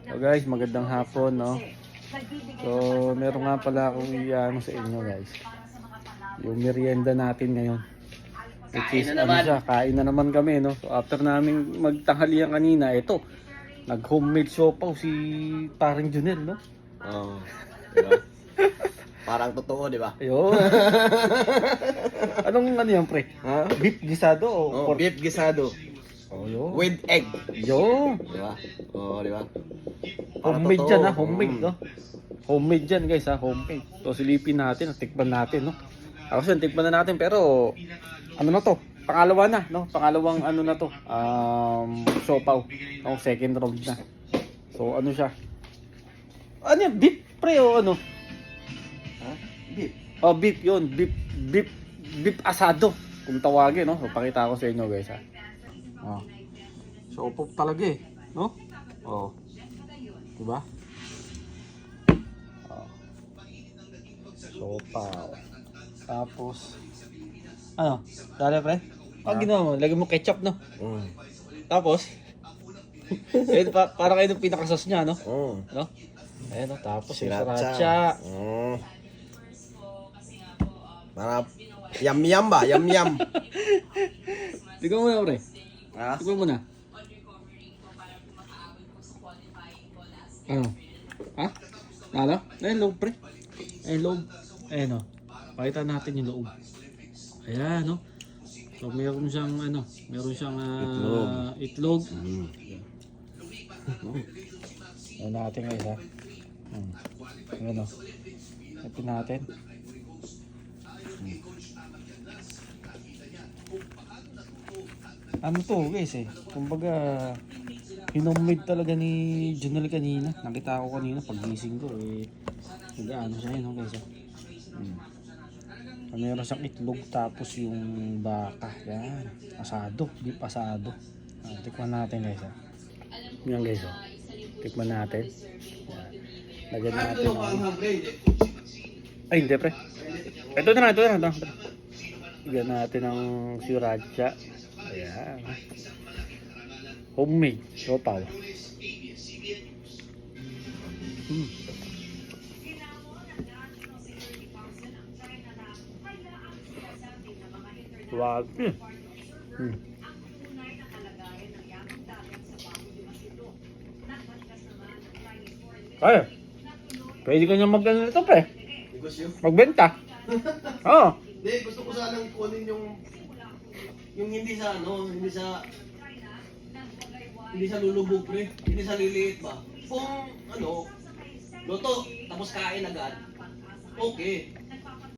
So guys, magandang hapon, no? So, meron nga pala akong iano sa inyo, guys. Yung merienda natin ngayon. Which is, kain na naman kami, no? So, after namin magtanghalian kanina, ito, nag-homemade siopaw si paring Junel, no? Oo. Diba? Parang totoo, di ba? Ayun. Anong ano yan, pre? Ha? Beef gisado o Oh, pork? beef gisado. Oh, yun. With egg. Yun. Di ba? Oo, di ba? Homemade dyan, ha? Homemade, no? Homemade dyan, guys, ha? Homemade. So, silipin natin, tikman natin, no? Ako siya, tikman na natin, pero ano na to? Pangalawa na, no? Pangalawang ano na to? Siopaw. No? Second round na. So, ano siya? Ano yan? Beef, pre, o ano? Ha? Beef. Oh, beef yun. Beef asado. Kung tawagin, no? So, pakita ko sa inyo, guys, ha? Oh. Siopaw talaga, eh. No? Oh. Diba? Oh. Siopaw. Tapos, ano? Dali, pre? Ang ginawa mo? Lagyan mo ketchup, no? Tapos, parang kayo yung pinakasas niya, no? No? Ayan, no? Tapos yung sriracha. Para yum-yum ba? Yum-yum. Tignan mo na, pre. Ha? Tignan mo na. Ano? Ha? Ano? Ayan, loob, pre. Ayan, loob. Ayan, no? Pakita natin yung loob. Ayan, no? So, meron siyang, ano? Meron siyang itlog. Ayan natin, guys, ha? Ayan, no? Ipin natin. Ano to, guys, eh? Kumbaga, hinomade talaga ni Junel kanina. Nakita ko kanina paggising ko, eh. Nag-ano siya yun, no, guys, ha? Meron siyang itlog tapos yung baka. Yan. Asado. Beef asado. Tikman natin, guys, ha? Yan, guys, ha? Tikman natin. Yan. Lagyan natin ang... Ay, hindi, pre. Ito na. Lagyan natin ang sriracha. Ayan. Homemade. Siopaw. Wag. Ay. Pwede ka niya mag-ano nito, pre. Negosyo? Magbenta. Oo. Hindi, gusto ko sanang kunin yung hindi sa ano, hindi sa lulubog, pre. Hindi sa liliit ba? Kung ano, luto, tapos kain agad. Okay.